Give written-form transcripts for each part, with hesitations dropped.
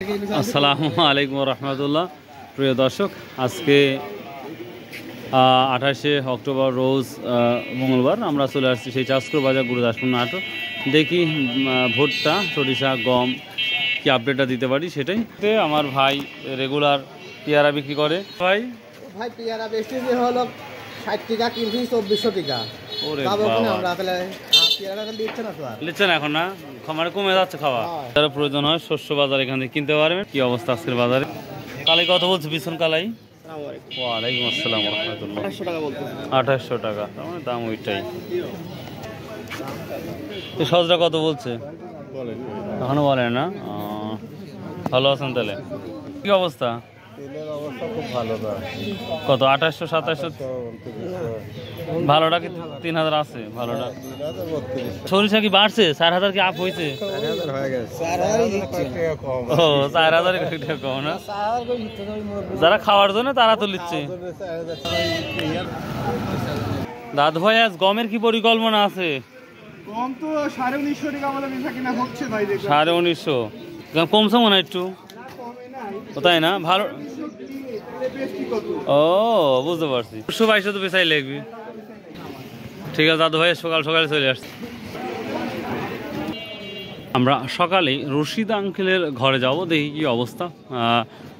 আসসালামু আলাইকুম রহমতুল্লাহ। প্রিয় দর্শক, আজকে 28শে অক্টোবর রোজ মঙ্গলবার আমরা চলে আসছি সেই চাষকর বাজার গুরুদাসপুর নাটোর। দেখি ভুট্টা, সরিষা, গম কি আপডেটটা দিতে পারি সেটাই। আমার ভাই রেগুলার পেয়ারা বিক্রি করে। ভাই পেয়ারা বেশি হলো 60 টাকা কিনছি, 2400 টাকা। লিখছে না এখন, না খামারে কমে যাচ্ছে খাওয়া। যারা প্রয়োজন হয় শস্য বাজার এখান থেকে কিনতে পারবেন। কি অবস্থা আজকের বাজারে? কালাই কত বলছে বিছন কালাই? ওয়ালাইকুম আসসালাম রহমতুল্লাহ। 2800 টাকা, তার মানে দাম ওইটাই। সজরা কত বলছে এখনো বলে না? ভালো আছেন তাহলে? কি অবস্থা? কত 2800 2700? ভালোটা কি 3000 আছে? ভালোটা সরিষা কি বাড়ছে? 4000 কি আপ হয়েছে? ও 4000 টাকা কম না? যারা খাওয়ার জন্য তারা তো নিচ্ছে। দাদু ভাই, আজ গমের কি পরিকল্পনা আছে? গম তো 1950 টাকা বলে বেচা কিনা হচ্ছে ভাই। 1950 কমছে মনে হয় একটু, তাই না? ভালো। ও বুঝতে পারছি। 2200 তো বেচাই লাগবে। ঠিক আছে দাদু ভাই, সকাল সকালে চলে আসছে। আমরা সকালে রশিদ আঙ্কেলের ঘরে যাব, দেখি কি অবস্থা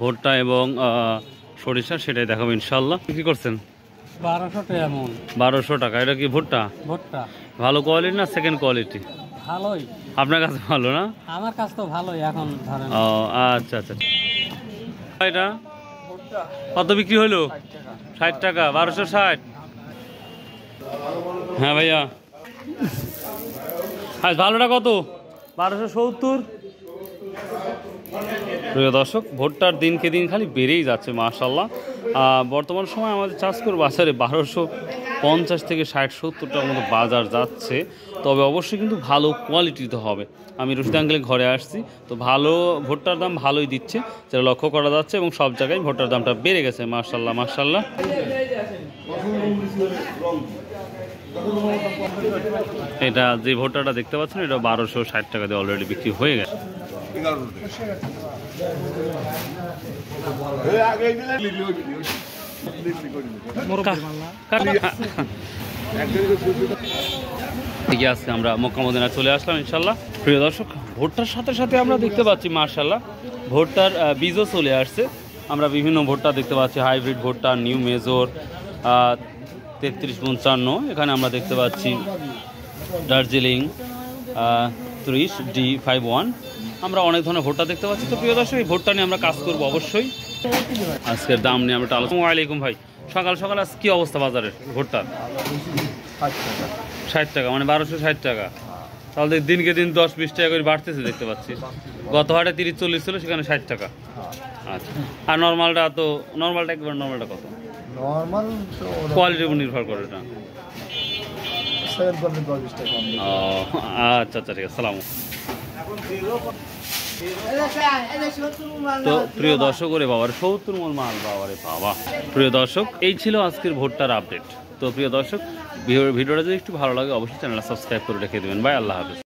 ভুট্টা এবং সরিষা, সেটাই দেখাবো ইনশাল্লাহ। কি করছেন? 1200 টাকা মন। 1200 টাকা। এটা কি ভুট্টা? ভুট্টা ভালো কোয়ালিটি না সেকেন্ড কোয়ালিটি? ভালোই। আপনার কাছে ভালো না? আমার কাছে তো ভালোই। এখন ধরেন। ও আচ্ছা আচ্ছা। এটা কত বিক্রি হলো? 60 টাকা। 1260। হ্যাঁ ভাইয়া, আজ ভালোটা কত? 1270। প্রিয় দর্শক, ভুট্টার দিনকে দিন খালি বেড়েই যাচ্ছে মাশাআল্লাহ। বর্তমান সময় আমাদের চাষকর বাজারে 1250 থেকে 60-70 টাকার মতো বাজার যাচ্ছে। তবে অবশ্যই কিন্তু ভালো কোয়ালিটিতে হবে। আমি রশিদ আঙ্কেলের ঘরে আসছি, তো ভালো ভুট্টার দাম ভালোই দিচ্ছে, যেটা লক্ষ্য করা যাচ্ছে, এবং সব জায়গায় ভুট্টার দামটা বেড়ে গেছে মাশাআল্লাহ মাশাআল্লাহ। এটা যে ভুট্টাটা দেখতে পাচ্ছেন, এটা 1260 টাকা দিয়ে অলরেডি বিক্রি হয়ে গেছে। আজকে আমরা মক্কা মদিনায় চলে আসলাম ইনশাল্লাহ। প্রিয় দর্শক, ভুট্টার সাথে সাথে আমরা দেখতে পাচ্ছি মাশাআল্লাহ ভুট্টার বীজও চলে আসছে। আমরা বিভিন্ন ভুট্টা দেখতে পাচ্ছি, হাইব্রিড ভুট্টা, নিউ মেজর 3355। এখানে আমরা দেখতে পাচ্ছি দার্জিলিং 30D51। আমরা অনেক ধরনের ভুট্টা দেখতে পাচ্ছি। তো প্রিয় দর্শক, এই ভুট্টা নিয়ে আমরা কাজ করবো অবশ্যই। আজকের দাম নিয়ে আমরা আলোচনা। ওয়ালাইকুম ভাই, সকাল সকাল আজ কি অবস্থা বাজারের ভুট্টার? 60 টাকা, মানে 1260 টাকা। তাহলে দিনকে দিন 10-20 টাকা করে বাড়তেছে দেখতে পাচ্ছি। গত হাটে 30-40 ছিল, সেখানে 60 টাকা। আচ্ছা, আর নর্মালটা তো নর্মালটা একবার নর্মালটা কত? নরমাল কোয়ালিটির উপর নির্ভর করে এটা। ও আচ্ছা আচ্ছা, ঠিক আছে। সালাম। তো প্রিয় দর্শক, ওরে বাবার 70 মণ মাল, বাবারে বাবা। প্রিয় দর্শক, এই ছিল আজকের ভুট্টার আপডেট। তো প্রিয় দর্শক, ভিডিওটা যদি একটু ভালো লাগে অবশ্যই চ্যানেলটা সাবস্ক্রাইব করে রেখে দেবেন। ভাই, আল্লাহ হাফেজ।